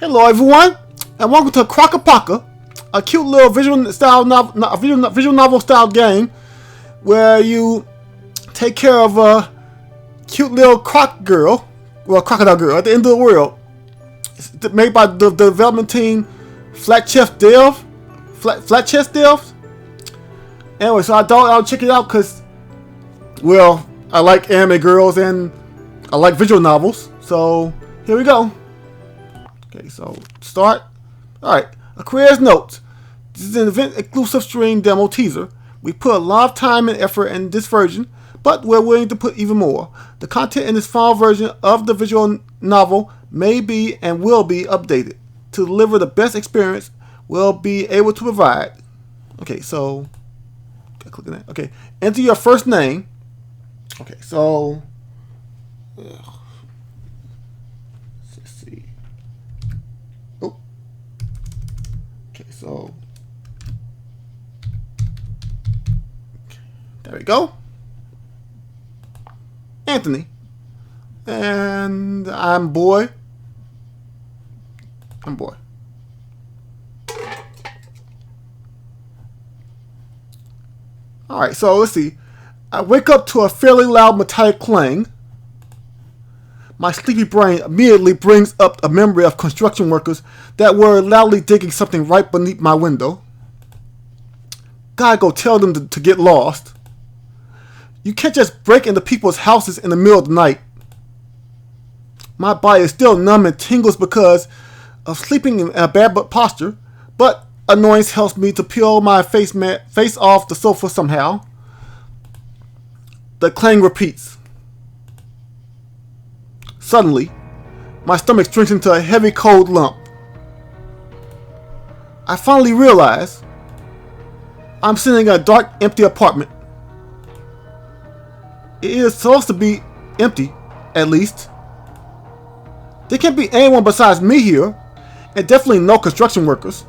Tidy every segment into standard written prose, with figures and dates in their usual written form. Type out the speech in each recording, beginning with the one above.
Hello everyone, and welcome to CrocApoca, a cute little visual novel style game where you take care of a cute little crocodile girl at the end of the world. It's made by the development team Flat Chest Devs. Anyway, so I thought I'll check it out because, well, I like anime girls and I like visual novels. So here we go. Okay, so start. Alright, a careers note. This is an event exclusive stream demo teaser. We put a lot of time and effort in this version, but we're willing to put even more. The content in this final version of the visual novel may be and will be updated to deliver the best experience we'll be able to provide. Okay, so click on that. Okay, enter your first name. Okay, so let's see. Oh, okay, so there we go. Anthony. And I'm boy. Alright, so let's see. I wake up to a fairly loud metallic clang. My sleepy brain immediately brings up a memory of construction workers that were loudly digging something right beneath my window. Gotta go tell them to get lost. You can't just break into people's houses in the middle of the night. My body is still numb and tingles because of sleeping in a bad posture, but annoyance helps me to peel my face off the sofa somehow. The clang repeats. Suddenly, my stomach shrinks into a heavy cold lump. I finally realize I'm sitting in a dark, empty apartment. It is supposed to be empty, at least. There can't be anyone besides me here, and definitely no construction workers.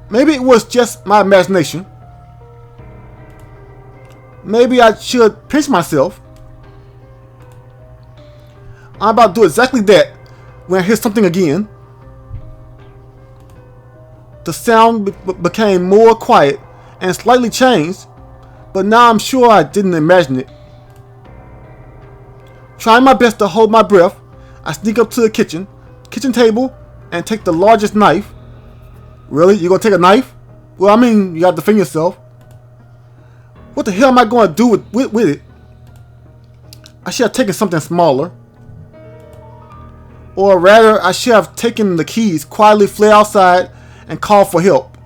Maybe it was just my imagination. Maybe I should pinch myself. I'm about to do exactly that when I hear something again. The sound became more quiet and slightly changed, but now I'm sure I didn't imagine it. Trying my best to hold my breath, I sneak up to the kitchen table and take the largest knife. Really? You're gonna take a knife? Well, I mean, you gotta defend yourself. What the hell am I gonna do with it? I should have taken something smaller. Or rather, I should have taken the keys, quietly fled outside, and called for help.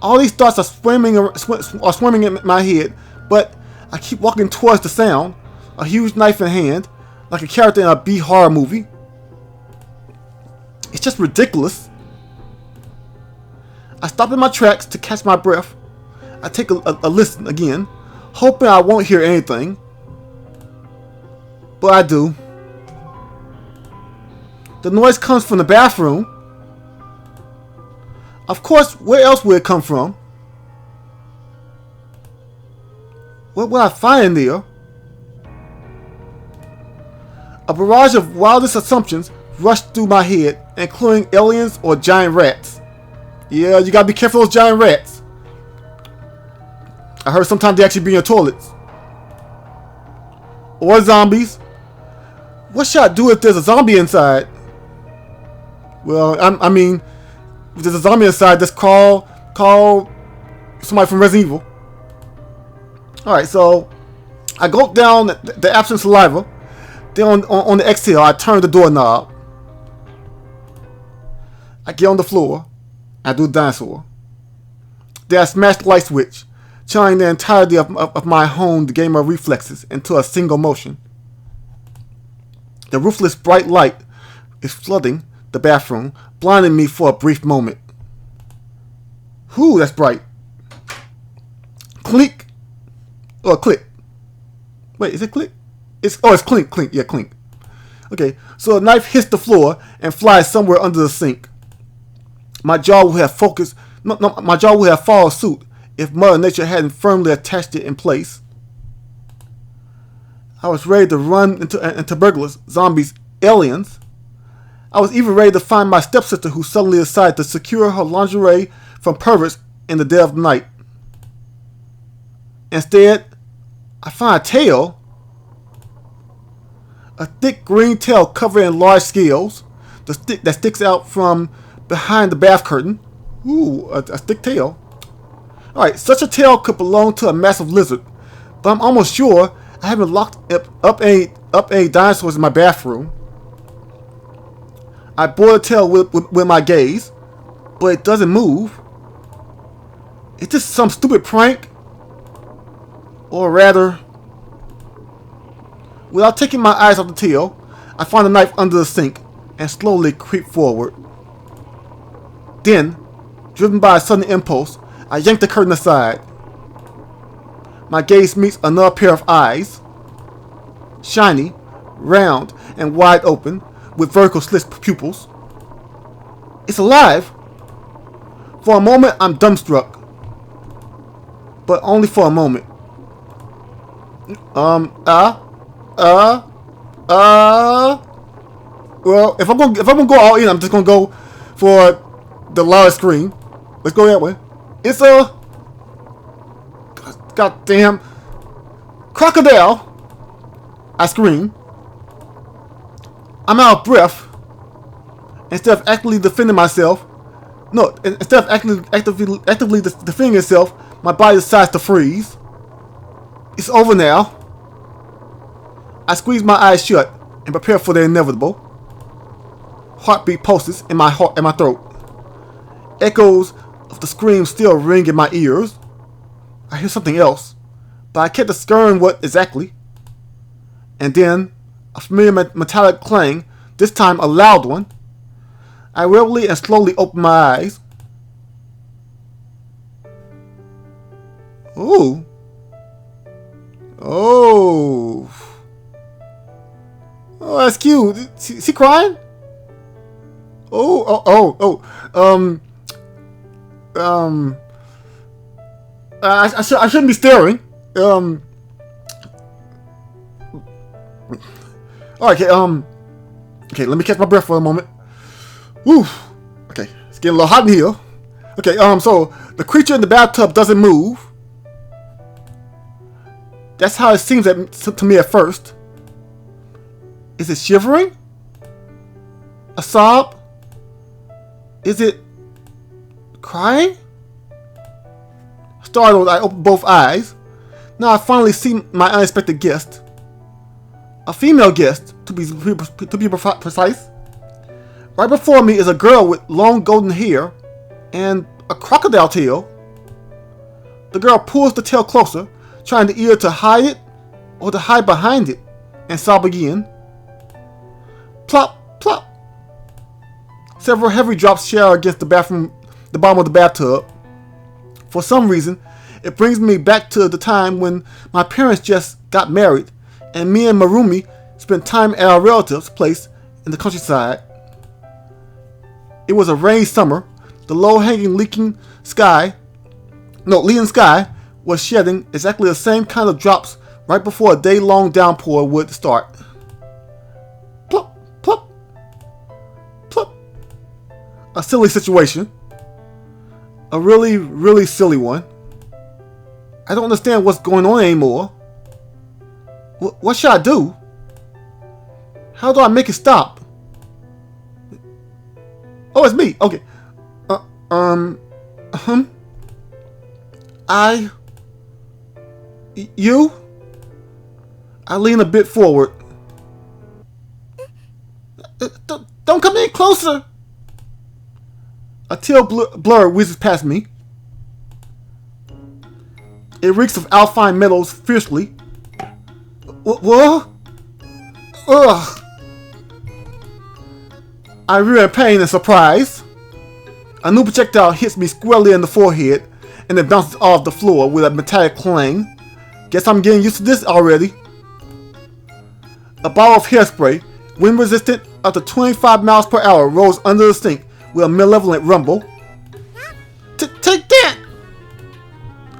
All these thoughts are swimming in my head, but I keep walking towards the sound, a huge knife in hand, like a character in a B-horror movie. It's just ridiculous. I stop in my tracks to catch my breath. I take a listen again, hoping I won't hear anything. But I do. The noise comes from the bathroom. Of course, where else would it come from? What will I find in there? A barrage of wildest assumptions rushed through my head, including aliens or giant rats. Yeah, you gotta be careful of those giant rats. I heard sometimes they actually be in your toilets. Or zombies. What should I do if there's a zombie inside? Well, I mean, if there's a zombie inside, just call somebody from Resident Evil. Alright, so I gulp down the absent saliva. Then on the exhale, I turn the doorknob. I get on the floor. I do the dinosaur. Then I smash the light switch, channeling the entirety of my honed gamer reflexes into a single motion. The ruthless bright light is flooding the bathroom, blinding me for a brief moment. Whew, that's bright. Clink. Or click. Wait, is it click? It's clink, yeah, clink. Okay, so a knife hits the floor and flies somewhere under the sink. My jaw would have followed suit if Mother Nature hadn't firmly attached it in place. I was ready to run into burglars, zombies, aliens. I was even ready to find my stepsister who suddenly decided to secure her lingerie from perverts in the dead of night. Instead, I find a tail. A thick green tail covered in large scales that sticks out from behind the bath curtain. Ooh, a thick tail. Alright, such a tail could belong to a massive lizard, but I'm almost sure I haven't locked up any dinosaurs in my bathroom. I bore the tail with my gaze, but it doesn't move. Is this some stupid prank? Or rather, without taking my eyes off the tail, I find a knife under the sink and slowly creep forward. Then, driven by a sudden impulse, I yank the curtain aside. My gaze meets another pair of eyes. Shiny, round, and wide open, with vertical slit pupils. It's alive! For a moment, I'm dumbstruck. But only for a moment. Well, if I'm gonna go all in, I'm just gonna go for the loudest scream. Let's go that way. It's a goddamn crocodile. I scream. I'm out of breath. Instead of actively defending myself, instead of actively defending itself, my body decides to freeze. It's over now. I squeeze my eyes shut and prepare for the inevitable. Heartbeat pulses in my heart and my throat. Echoes of the scream still ring in my ears. I hear something else, but I can't discern what exactly. And then, a familiar metallic clang, this time a loud one. I reverently and slowly open my eyes. Ooh. Oh. Oh, that's cute. Is he crying? I shouldn't be staring. Okay, okay, let me catch my breath for a moment. Woo. Okay, it's getting a little hot in here. Okay, so the creature in the bathtub doesn't move. That's how it seems to me at first. Is it shivering? A sob? Is it crying? Startled, I open both eyes. Now I finally see my unexpected guest. A female guest, to be precise. Right before me is a girl with long golden hair and a crocodile tail. The girl pulls the tail closer, trying either to hide it or to hide behind it, and sob again. Plop, plop. Several heavy drops shower against the bottom of the bathtub. For some reason, it brings me back to the time when my parents just got married, and me and Marumi spent time at our relative's place in the countryside. It was a rainy summer. The low-hanging leading sky was shedding exactly the same kind of drops right before a day-long downpour would start. Plop, plop, plop. A silly situation. A really, really silly one. I don't understand what's going on anymore. What should I do? How do I make it stop? Oh, it's me. Okay. You? I lean a bit forward. Don't come any closer. A tail blur whizzes past me. It reeks of alpine metals fiercely. What? Ugh. I rear in pain and surprise. A new projectile hits me squarely in the forehead and then bounces off the floor with a metallic clang. Guess I'm getting used to this already. A bottle of hairspray, wind resistant up to 25 miles per hour, rolls under the sink with a malevolent rumble. Take that!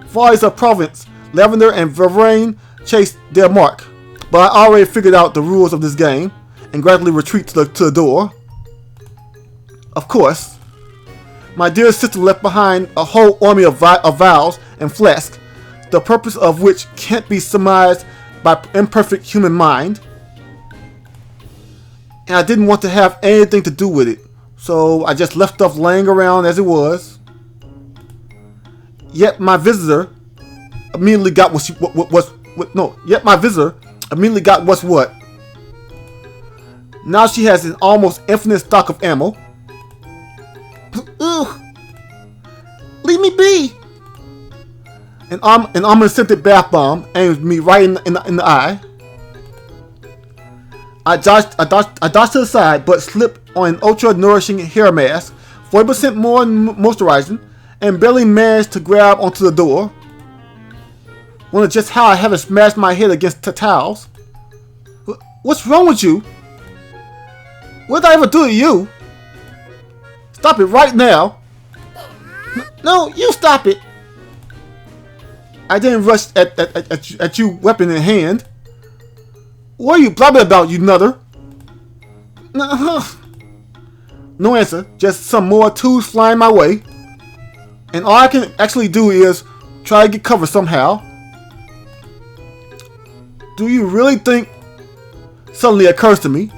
Volleys of Provence, lavender, and vervain chase their mark, but I already figured out the rules of this game, and gradually retreat to the door. Of course, my dear sister left behind a whole army of vials and flasks, the purpose of which can't be surmised by imperfect human mind. And I didn't want to have anything to do with it, so I just left stuff laying around as it was. Yet my visitor immediately got what's what. Now she has an almost infinite stock of ammo. Ugh. Leave me be. An almond-scented bath bomb aimed me right in the eye. I dodged to the side, but slipped on an ultra-nourishing hair mask, 40% more moisturizing, and barely managed to grab onto the door. Wonder just how I haven't smashed my head against the towels. What's wrong with you? What did I ever do to you? Stop it right now. No, you stop it. I didn't rush at you, weapon in hand. What are you blabbing about, you nutter? No answer, just some more tools flying my way. And all I can actually do is try to get cover somehow. Do you really think? Suddenly occurs to me.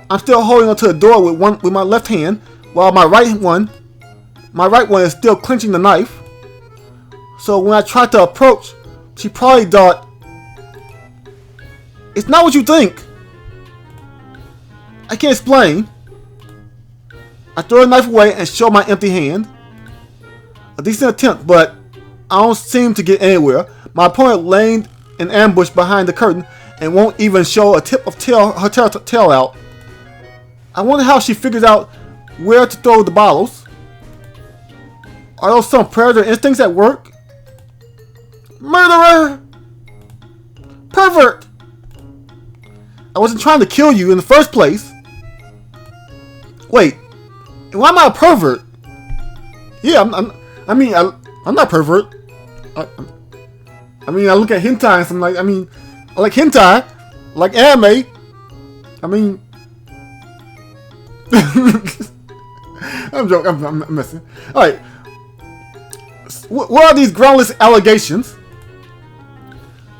I'm still holding onto the door with my left hand, while my right one is still clenching the knife. So when I tried to approach, she probably thought, "It's not what you think." I can't explain. I throw the knife away and show my empty hand. A decent attempt, but I don't seem to get anywhere. My opponent laying in ambush behind the curtain and won't even show a tip of her tail out. I wonder how she figures out where to throw the bottles. Are those some predator instincts at work? Murderer! Pervert! I wasn't trying to kill you in the first place. Wait, why am I a pervert? Yeah, I'm not pervert. I look at hentai and I'm like, I like hentai, I like anime. I'm joking. I'm messing. All right. What are these groundless allegations?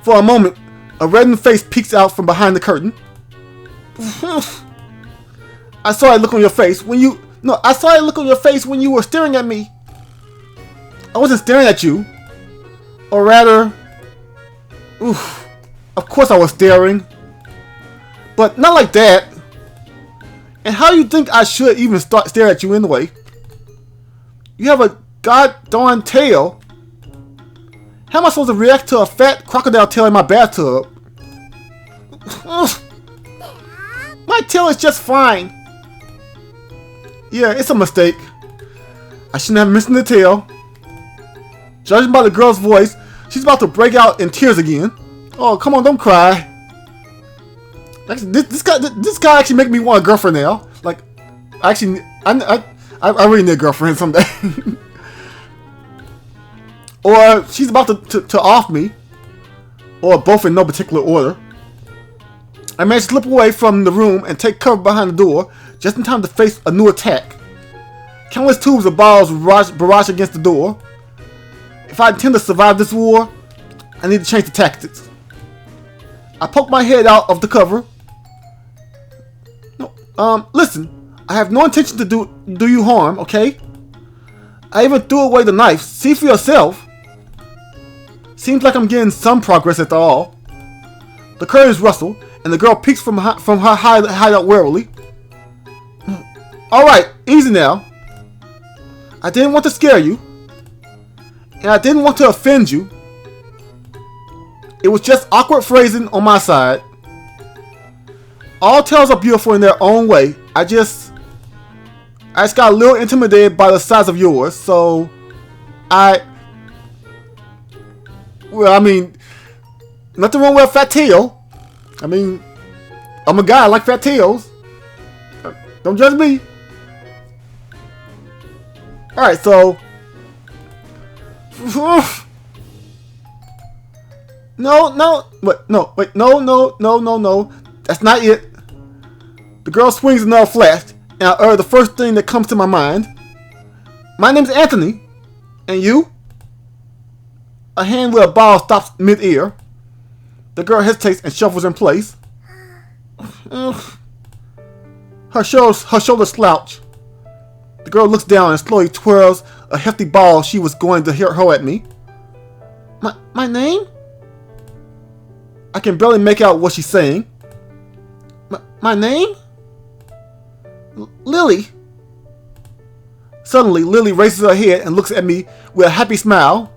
For a moment, a reddened face peeks out from behind the curtain. I saw a look on your face when you. No, I saw a look on your face when you were staring at me. I wasn't staring at you, or rather, of course I was staring, but not like that. And how do you think I should even stare at you anyway? You have a goddamn tail. How am I supposed to react to a fat crocodile tail in my bathtub? My tail is just fine. Yeah, it's a mistake. I shouldn't have mentioned the tail. Judging by the girl's voice, she's about to break out in tears again. Oh, come on, don't cry. This guy actually make me want a girlfriend now. Like, actually, I really need a girlfriend someday. Or she's about to off me, or both in no particular order. I managed to slip away from the room and take cover behind the door, just in time to face a new attack. Countless tubes of bottles barrage against the door. If I intend to survive this war, I need to change the tactics. I poke my head out of the cover. No, listen, I have no intention to do you harm, okay? I even threw away the knife. See for yourself. Seems like I'm getting some progress after all. The curtains rustle, and the girl peeks from her hideout warily. Alright, easy now. I didn't want to scare you, and I didn't want to offend you. It was just awkward phrasing on my side. All tales are beautiful in their own way. I just got a little intimidated by the size of yours, so nothing wrong with a fat tail. I'm a guy, I like fat tails. Don't judge me. Alright, so No. That's not it. The girl swings another flash, and I utter the first thing that comes to my mind. My name's Anthony. And you? A hand with a ball stops mid-ear. The girl hesitates and shuffles in place. Her shoulders slouch. The girl looks down and slowly twirls a hefty ball she was going to hurl at me. My name? I can barely make out what she's saying. My name? Lily. Suddenly, Lily raises her head and looks at me with a happy smile.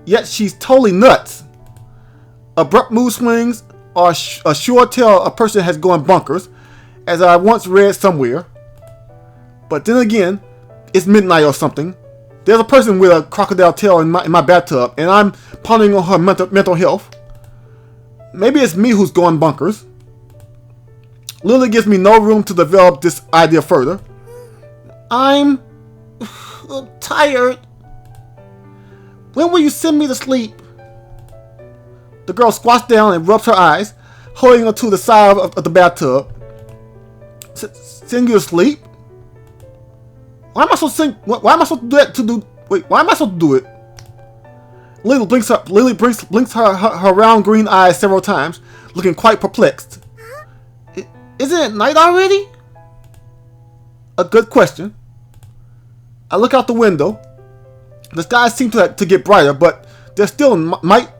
Yet she's totally nuts. Abrupt mood swings are a sure tell a person has gone bonkers, as I once read somewhere. But then again, it's midnight or something. There's a person with a crocodile tail in my bathtub, and I'm pondering on her mental health. Maybe it's me who's going bonkers. Lily gives me no room to develop this idea further. I'm tired. When will you send me to sleep? The girl squats down and rubs her eyes, holding onto the side of the bathtub. Send you to sleep? Why am I supposed to why am I supposed to do that? Why am I supposed to do it? Lily blinks her round green eyes several times, looking quite perplexed. Isn't it night already? A good question. I look out the window. The skies seem to get brighter, but there still might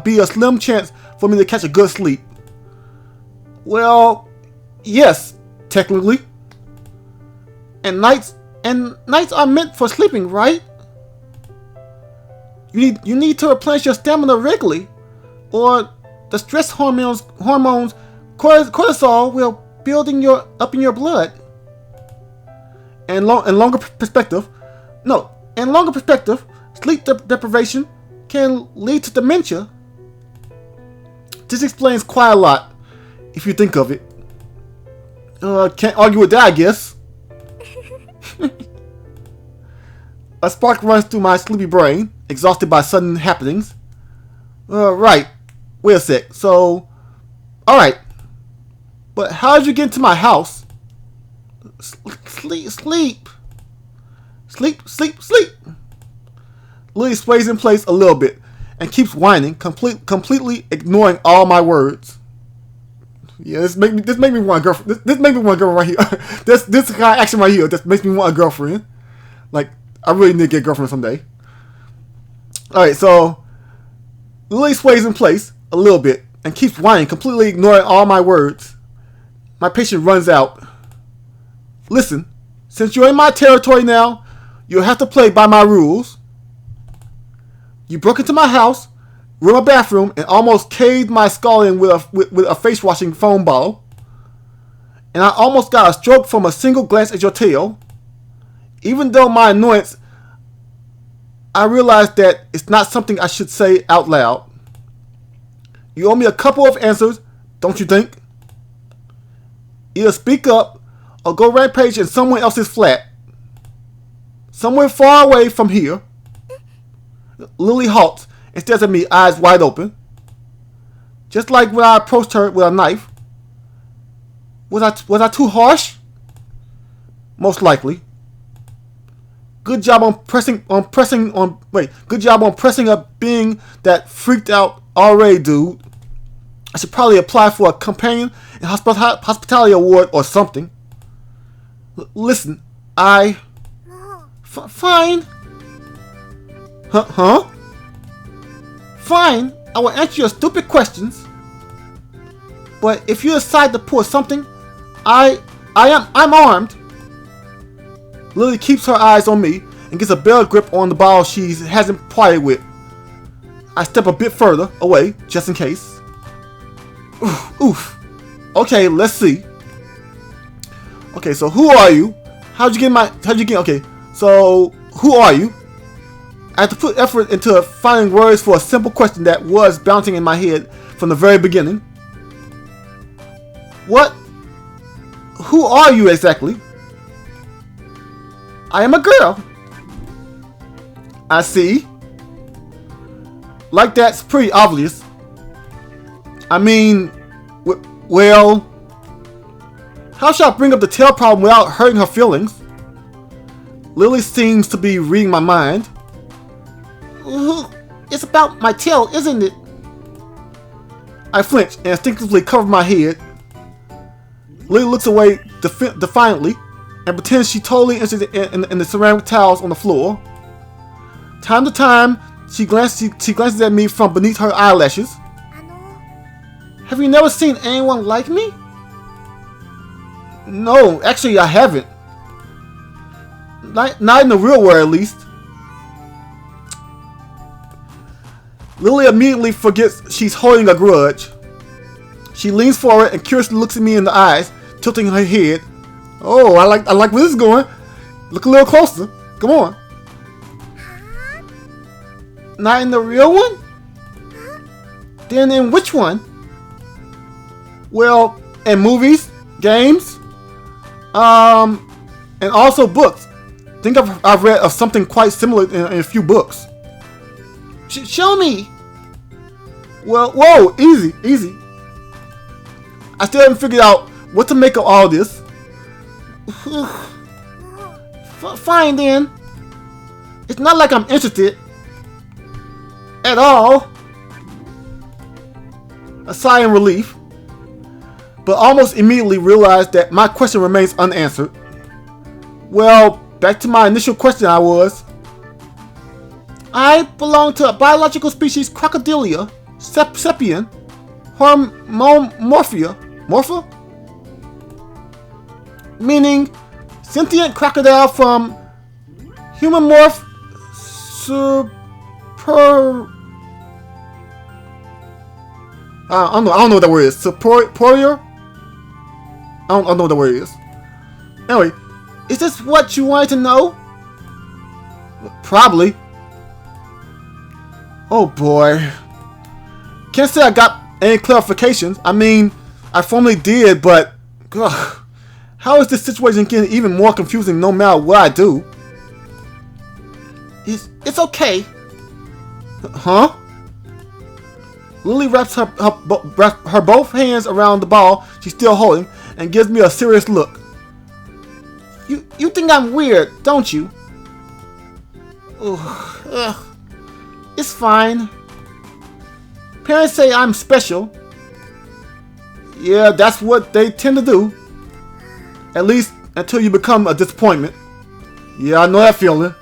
be a slim chance for me to catch a good sleep. Well, yes, technically. And nights are meant for sleeping, right? You need to replenish your stamina regularly, or the stress hormones cortisol will build up in your blood. And longer perspective, sleep deprivation can lead to dementia. This explains quite a lot, if you think of it. Can't argue with that, I guess. A spark runs through my sleepy brain, exhausted by sudden happenings. Right. Wait a sec. So, alright. But how did you get into my house? Sleep. Lily sways in place a little bit and keeps whining, completely ignoring all my words. Yeah, this make me want a girlfriend. This make me want a girlfriend right here. this kind of action right here. This makes me want a girlfriend. Like, I really need to get a girlfriend someday. Alright, so Lily sways in place a little bit and keeps whining, completely ignoring all my words. My patience runs out. Listen, since you're in my territory now, you'll have to play by my rules. You broke into my house, ruined my bathroom, and almost caved my skull in with a face washing foam bottle. And I almost got a stroke from a single glance at your tail. Even though my annoyance, I realized that it's not something I should say out loud. You owe me a couple of answers, don't you think? Either speak up or go rampage in someone else's flat. Somewhere far away from here. Lily halts and stares at me, eyes wide open. Just like when I approached her with a knife. Was I too harsh? Most likely. Good job on pressing up being that freaked out already, dude. I should probably apply for a companion and hospitality award or something. Listen, fine. Huh? Fine, I will answer your stupid questions. But if you decide to pull something, I'm armed. Lily keeps her eyes on me and gets a better grip on the ball she hasn't played with. I step a bit further away, just in case. Oof. Okay, let's see. Okay, so who are you? Okay, so who are you? I had to put effort into finding words for a simple question that was bouncing in my head from the very beginning. What? Who are you exactly? I am a girl. I see. Like that's pretty obvious. I mean, well, How should I bring up the tail problem without hurting her feelings? Lily seems to be reading my mind. It's about my tail, isn't it? I flinch and instinctively cover my head. Lily looks away defiantly and pretends she's totally interested in the ceramic tiles on the floor. Time to time, she glances at me from beneath her eyelashes. Have you never seen anyone like me? No, actually I haven't. Not in the real world, at least. Lily immediately forgets she's holding a grudge. She leans forward and curiously looks at me in the eyes, tilting her head. Oh, I like where this is going. Look a little closer. Come on. Not in the real one? Then in which one? Well, in movies, games, and also books. I think I've read of something quite similar in a few books. Show me. Well, whoa, easy. I still haven't figured out what to make of all this. Fine then. It's not like I'm interested. At all. A sigh in relief. But almost immediately realized that my question remains unanswered. Well, back to my initial question I belong to a biological species Crocodile, Sepian, Morpha? Meaning sentient crocodile from human morph I don't know what that word is. Superior? I don't know what that word is. Anyway, is this what you wanted to know? Probably. Oh boy. Can't say I got any clarifications. I mean, I formally did, but ugh, how is this situation getting even more confusing no matter what I do? It's okay. Huh? Lily wraps her both hands around the ball she's still holding and gives me a serious look. You think I'm weird, don't you? Ugh. It's fine. Parents say I'm special. Yeah, that's what they tend to do. At least until you become a disappointment. Yeah, I know that feeling.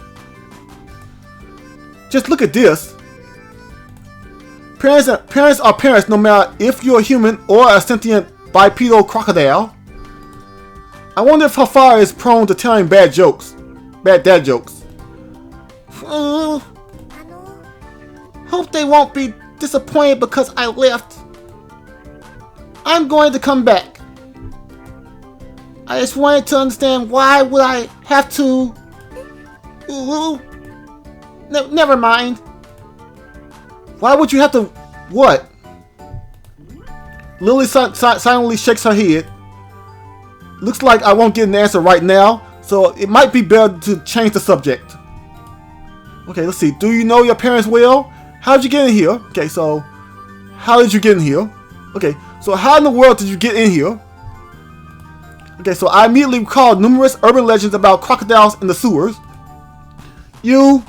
Just look at this. Parents are parents no matter if you're a human or a sentient bipedal crocodile. I wonder if her father is prone to telling bad dad jokes. Hope they won't be disappointed because I left. I'm going to come back. I just wanted to understand why would I have to... Never mind. Why would you have to... What? Lily silently shakes her head. Looks like I won't get an answer right now, so it might be better to change the subject. Okay, let's see. Do you know your parents well? How did you get in here? Okay, so... How did you get in here? Okay, so how in the world did you get in here? Okay, so I immediately recalled numerous urban legends about crocodiles in the sewers. You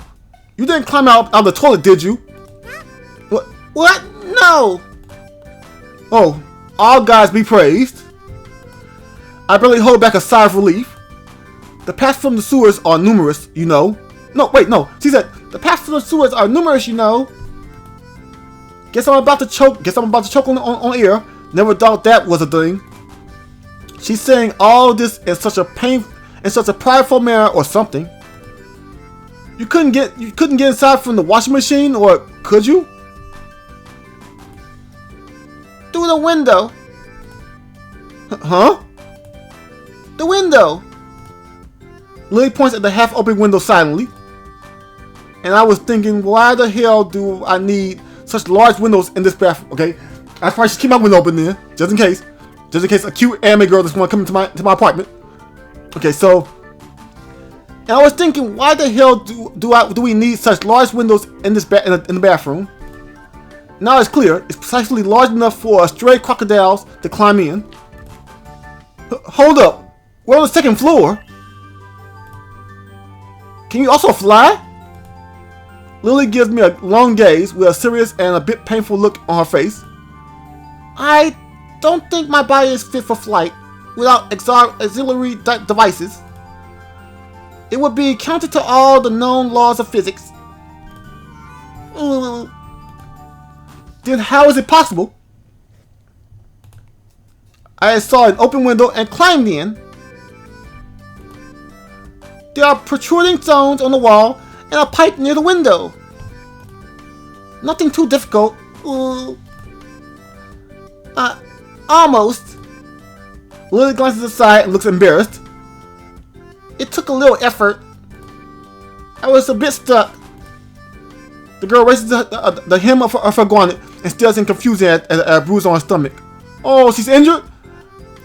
didn't climb out of the toilet, did you? What? No! Oh, all gods be praised. I barely hold back a sigh of relief. The paths from the sewers are numerous, you know. No, wait, no. She said, the paths from the sewers are numerous, you know. Guess I'm about to choke on air. Never thought that was a thing. She's saying all this in such a prideful manner or something. You couldn't get inside from the washing machine, or could you? Through the window. Huh? The window. Lily points at the half-open window silently. And I was thinking, why the hell do I need such large windows in this bathroom? Okay, that's why she keep my window open there, just in case a cute anime girl just want to come into my apartment. Okay, so, and I was thinking, why the hell do we need such large windows in this in the bathroom? Now it's clear. It's precisely large enough for stray crocodiles to climb in. Hold up. We're on the second floor. Can you also fly? Lily gives me a long gaze with a serious and a bit painful look on her face. I don't think my body is fit for flight without auxiliary devices. It would be counter to all the known laws of physics. Then how is it possible? I saw an open window and climbed in. There are protruding stones on the wall and a pipe near the window. Nothing too difficult. Almost. Lily glances aside and looks embarrassed. It took a little effort. I was a bit stuck. The girl raises the hem of her garment and stares in confusion at a bruise on her stomach. Oh, she's injured?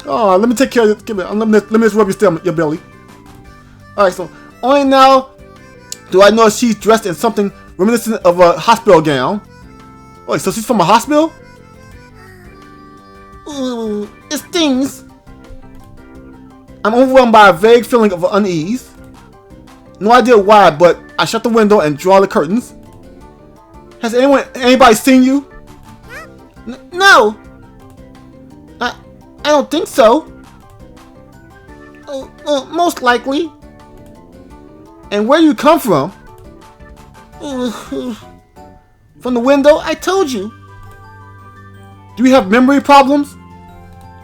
Oh, let me take care of it. Let me just rub your belly. Alright, so only now do I know she's dressed in something reminiscent of a hospital gown. Wait, so she's from a hospital? Ooh, it stings. I'm overwhelmed by a vague feeling of unease. No idea why, but I shut the window and draw the curtains. Has anybody seen you? No. I don't think so. Most likely. And where you come from? From the window, I told you. Do you have memory problems?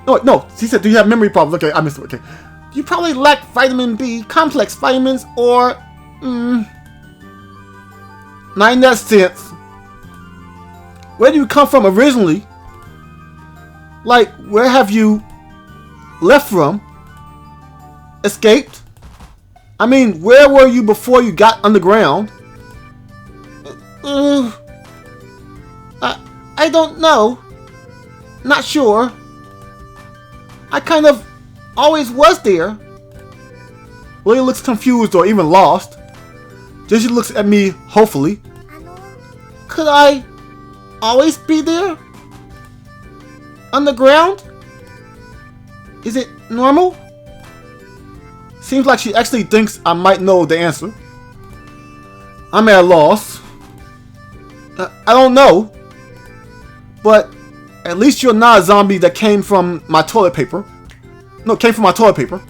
No, she said, do you have memory problems? Okay, I missed it, okay. You probably lack vitamin B, complex vitamins, or... not in that sense. Where do you come from originally? Like, where have you left from? Escaped? I mean, where were you before you got underground? I don't know. Not sure. I kind of always was there. Lily looks confused or even lost. Then she looks at me hopefully. Could I always be there? Underground? Is it normal? Seems like she actually thinks I might know the answer. I'm at a loss. I don't know. But at least you're not a zombie that came from my toilet paper. No, came from my toilet paper.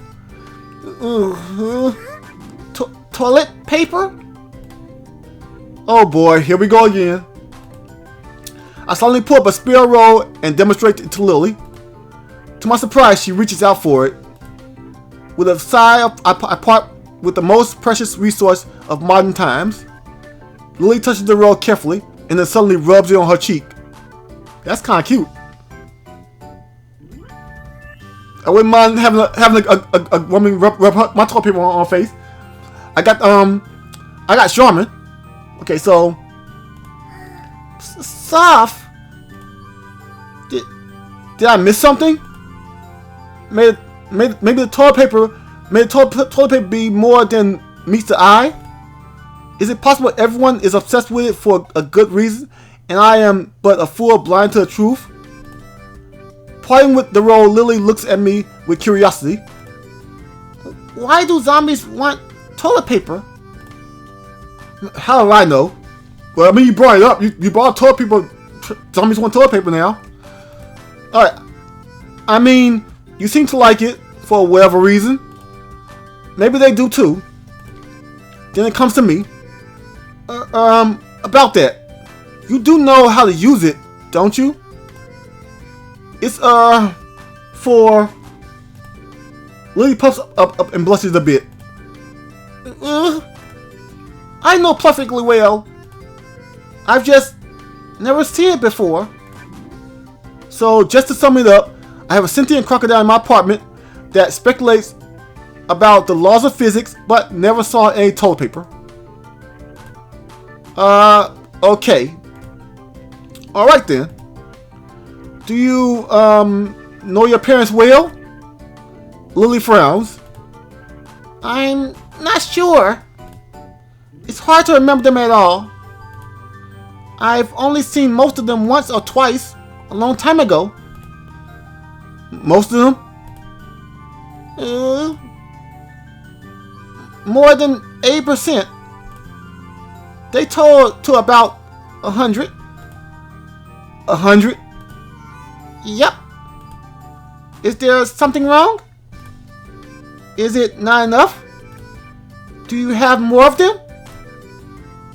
Toilet paper? Oh boy, here we go again. I suddenly pull up a spare roll and demonstrate it to Lily. To my surprise, she reaches out for it. With a sigh, I part with the most precious resource of modern times. Lily touches the roll carefully and then suddenly rubs it on her cheek. That's kind of cute. I wouldn't mind having a woman rub my toilet paper on her face. I got Charmin. Okay, so soft. Did I miss something? Maybe the toilet paper be more than meets the eye? Is it possible everyone is obsessed with it for a good reason, and I am but a fool blind to the truth? Parting with the roll, Lily looks at me with curiosity. Why do zombies want toilet paper? How do I know? Well, I mean, you brought it up. You brought toilet paper. Zombies want toilet paper now. Alright. I mean, you seem to like it for whatever reason. Maybe they do too. Then it comes to me. About that. You do know how to use it, don't you? It's, for... Lily puffs up and blushes a bit. I know perfectly well. I've just never seen it before. So, just to sum it up, I have a sentient crocodile in my apartment that speculates about the laws of physics, but never saw any toilet paper. Okay. Alright then. Do you, know your parents well? Lily frowns. I'm not sure. It's hard to remember them at all. I've only seen most of them once or twice, a long time ago. Most of them? Uh, more than 80%. They told to about 100. 100? Yep. Is there something wrong? Is it not enough? Do you have more of them?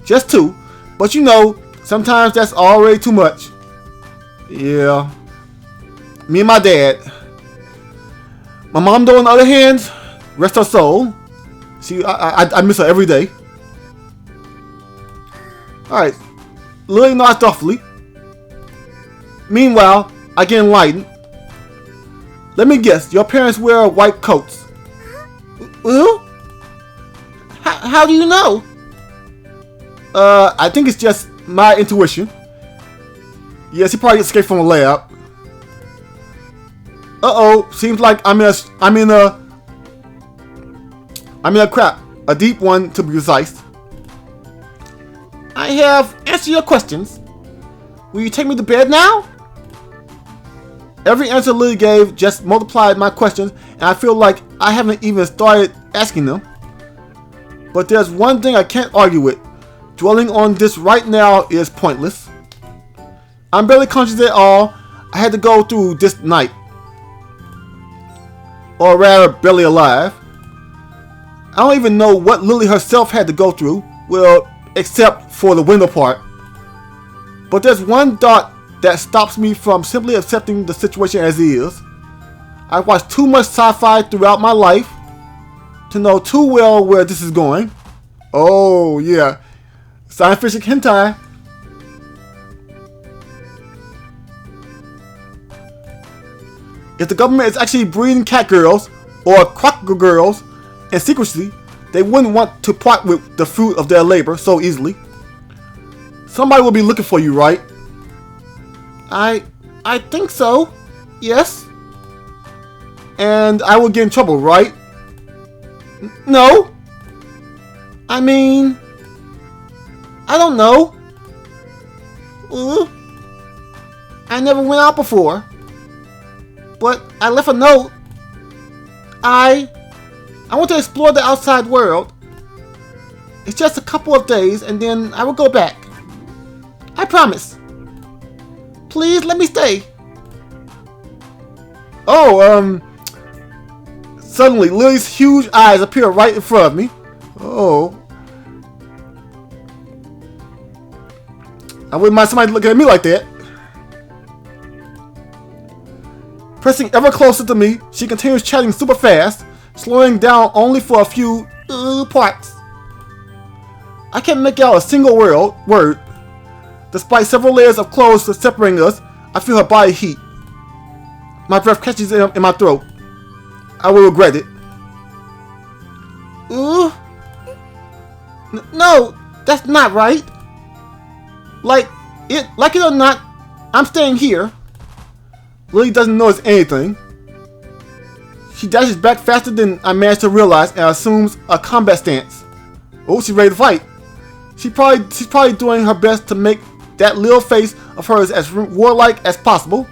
Just 2. But you know, sometimes that's already too much. Yeah. Me and my dad. My mom, though, on the other hand, rest her soul. I miss her every day. Alright. Lily nods thoughtfully. Meanwhile, I get enlightened. Let me guess, your parents wear white coats. How do you know? I think it's just my intuition. Yes, he probably escaped from a lab. Uh-oh, seems like I'm in a crap. A deep one, to be precise. I have answered your questions. Will you take me to bed now? Every answer Lily gave just multiplied my questions, and I feel like I haven't even started asking them. But there's one thing I can't argue with. Dwelling on this right now is pointless. I'm barely conscious at all. I had to go through this night. Or rather, barely alive. I don't even know what Lily herself had to go through. Well, except for the window part. But there's one thought that stops me from simply accepting the situation as it is. I've watched too much sci-fi throughout my life to know too well where this is going. Oh yeah, science fiction hentai. If the government is actually breeding cat girls or crocodile girls in secrecy, they wouldn't want to part with the fruit of their labor so easily. Somebody will be looking for you, right? I think so. Yes. And I will get in trouble, right? No. I mean, I don't know. I never went out before. But I left a note. I want to explore the outside world. It's just a couple of days and then I will go back. I promise. Please let me stay. Oh, suddenly Lily's huge eyes appear right in front of me. Oh. I wouldn't mind somebody looking at me like that. Pressing ever closer to me, she continues chatting super fast, slowing down only for a few parts. I can't make out a single word. Despite several layers of clothes separating us, I feel her body heat. My breath catches in my throat. I will regret it. No, that's not right. Like it or not, I'm staying here. Lily doesn't notice anything. She dashes back faster than I managed to realize and assumes a combat stance. Oh, she's ready to fight. She's probably doing her best to make that little face of hers as warlike as possible.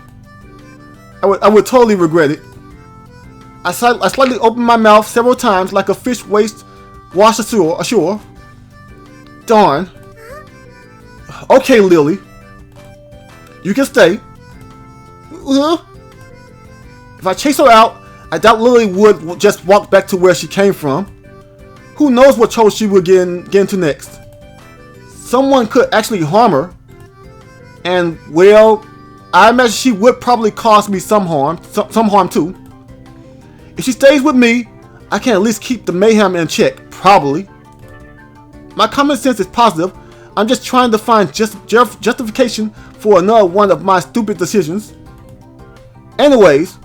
I would totally regret it. I slightly opened my mouth several times like a fish washed ashore. Darn. Okay, Lily. You can stay. If I chase her out, I doubt Lily would just walk back to where she came from. Who knows what trouble she would get into next. Someone could actually harm her. And, well, I imagine she would probably cause me some harm too. If she stays with me, I can at least keep the mayhem in check, probably. My common sense is positive. I'm just trying to find justification for another one of my stupid decisions. Anyways,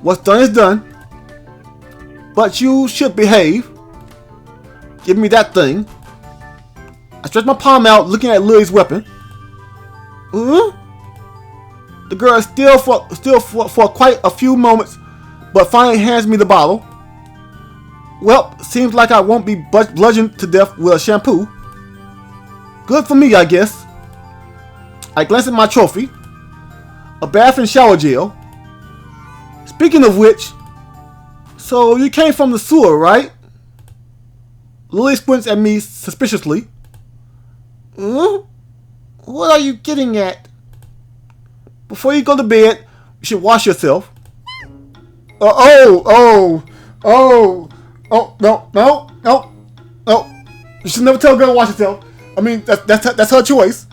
what's done is done. But you should behave. Give me that thing. I stretch my palm out, looking at Lily's weapon. The girl is still for quite a few moments, but finally hands me the bottle. Well, seems like I won't be bludgeoned to death with a shampoo. Good for me, I guess. I glance at my trophy. A bath and shower gel. Speaking of which, So you came from the sewer, right? Lily squints at me suspiciously. What are you getting at? Before you go to bed, you should wash yourself. No, You should never tell a girl to wash herself. I mean, that's her choice.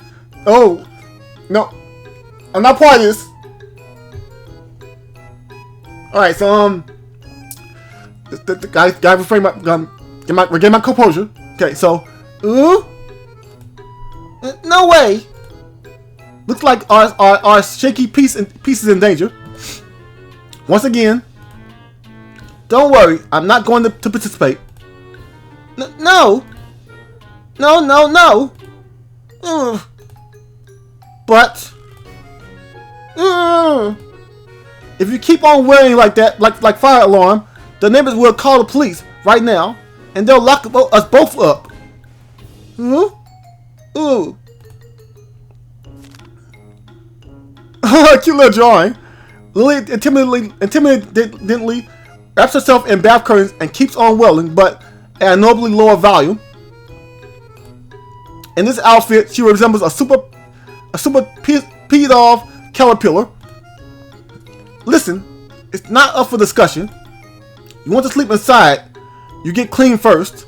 Oh, no, I'm not part of this. All right, so the guy refrain regain my composure. Okay, so, no way. Looks like our shaky piece is in danger. Once again, don't worry, I'm not going to participate. No. But if you keep on wearing like that, like fire alarm, the neighbors will call the police right now, and they'll lock us both up. Cute little drawing. Lily intimidatedly wraps herself in bath curtains and keeps on welling, but at a nobly lower volume. In this outfit, she resembles a super peed off caterpillar. Listen, it's not up for discussion. You want to sleep inside, you get clean first.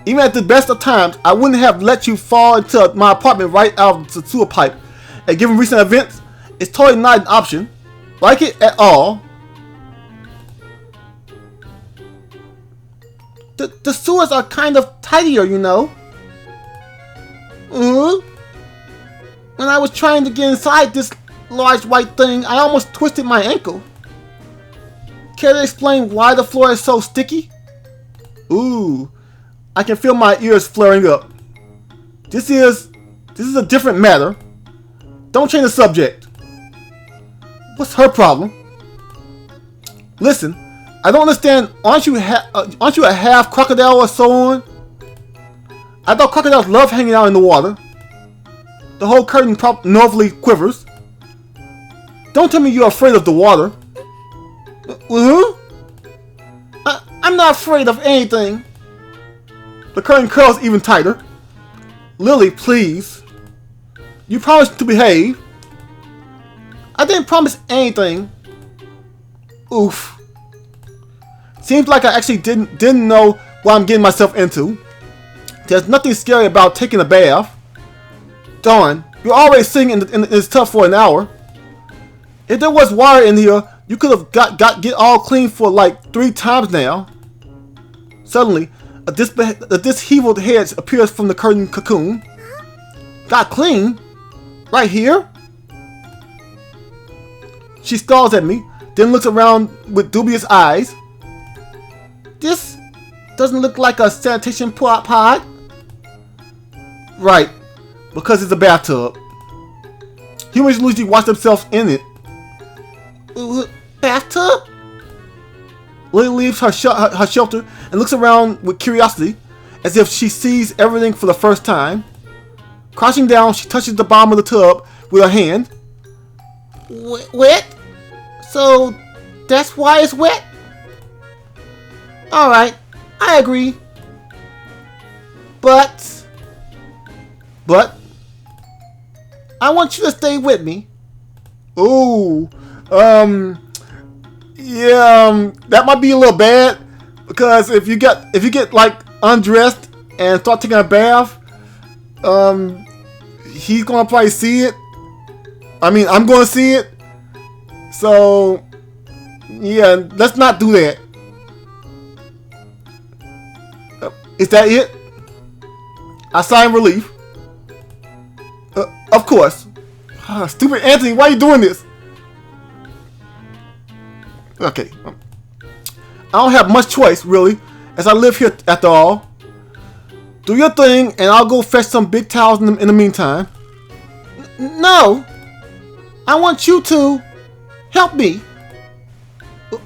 Even at the best of times, I wouldn't have let you fall into my apartment right out of the sewer pipe. And given recent events, it's totally not an option. Like it at all. The sewers are kind of tidier, you know. When I was trying to get inside this large white thing, I almost twisted my ankle. Care to explain why the floor is so sticky? I can feel my ears flaring up. This is a different matter. Don't change the subject. What's her problem? Listen, I don't understand. Aren't you a half crocodile or so on? I thought crocodiles love hanging out in the water. The whole curtain nervously quivers. Don't tell me you're afraid of the water. I'm not afraid of anything. The curtain curls even tighter. Lily, please. You promised to behave. I didn't promise anything. Oof. Seems like I actually didn't know what I'm getting myself into. There's nothing scary about taking a bath. Darn, you're always sitting in this tub for an hour. If there was water in here, you could have get all clean for like 3 times now. Suddenly, a disheveled head appears from the curtain cocoon. Got clean? Right here? She stalls at me, then looks around with dubious eyes. This doesn't look like a sanitation pod. Right, because it's a bathtub. Humans usually wash themselves in it. Bathtub? Lily leaves her shelter and looks around with curiosity, as if she sees everything for the first time. Crouching down, she touches the bottom of the tub with her hand. Wet? So that's why it's wet? Alright, I agree. But I want you to stay with me. That might be a little bad, because if you get like undressed and start taking a bath, he's gonna probably see it. I mean, I'm gonna see it. So yeah, let's not do that. Is that it? I sigh in relief. Of course. Stupid Anthony, why are you doing this? Okay. I don't have much choice, really, as I live here after all. Do your thing, and I'll go fetch some big towels in the meantime. No! I want you to help me.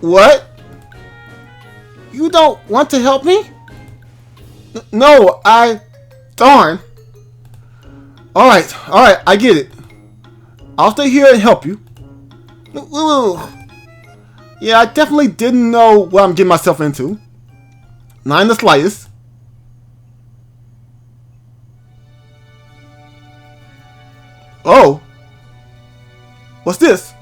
What? You don't want to help me? No, darn. Alright, I get it. I'll stay here and help you. Yeah, I definitely didn't know what I'm getting myself into. Not in the slightest. Oh. What's this?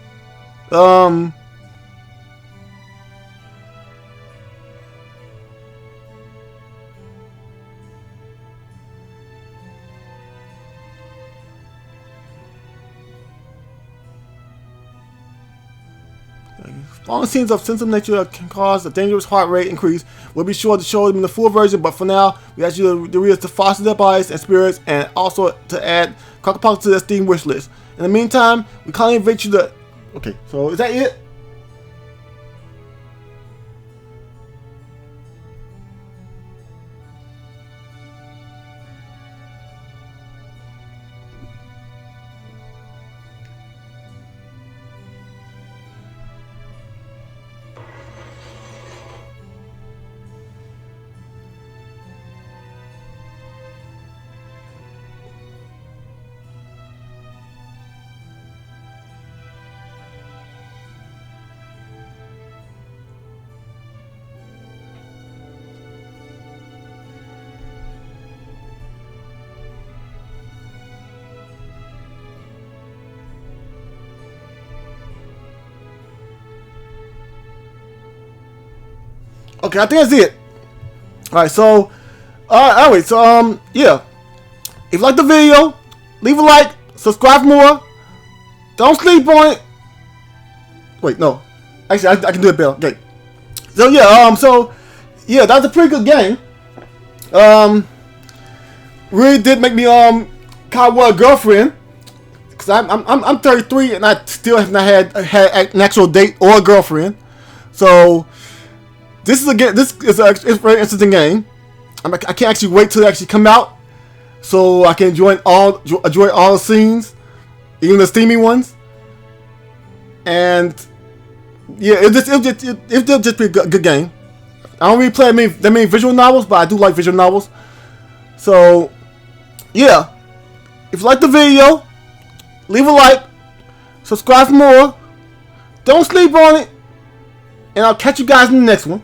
Long scenes of sensitive nature that can cause a dangerous heart rate increase. We'll be sure to show them in the full version, but for now, we ask you to read us to foster their bodies and spirits, and also to add CrocApoca to their Steam wish list. In the meantime, we kindly invite you to... Okay, so is that it? Okay, I think that's it. Alright, so... anyway, so, yeah. If you like the video, leave a like, subscribe for more. Don't sleep on it. Wait, no. Actually, I can do it better. Okay. So, yeah, that's a pretty good game. Really did make me, kind of want a girlfriend. Because I'm 33 and I still have not had an actual date or a girlfriend. So... This is a very interesting game. I can't actually wait till it actually come out, so I can enjoy all the scenes, even the steamy ones. And yeah, it'll just be a good game. I don't really play that many visual novels, but I do like visual novels. So yeah, if you like the video, leave a like, subscribe for more. Don't sleep on it, and I'll catch you guys in the next one.